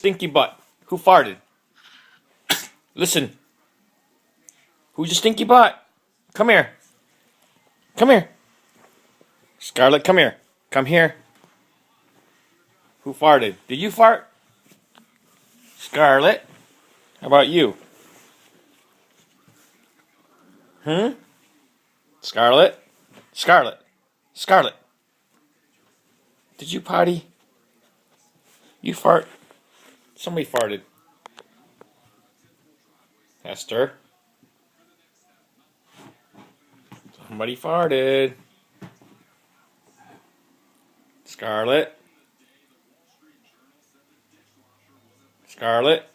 stinky butt? Who farted? Listen. Who's your stinky butt? Come here. Come here. Scarlett, come here. Come here. Who farted? Did you fart? Scarlett? How about you? Scarlett? Scarlett? Scarlett? Did you potty? You fart? Somebody farted. Esther? Somebody farted. Scarlett? Scarlett?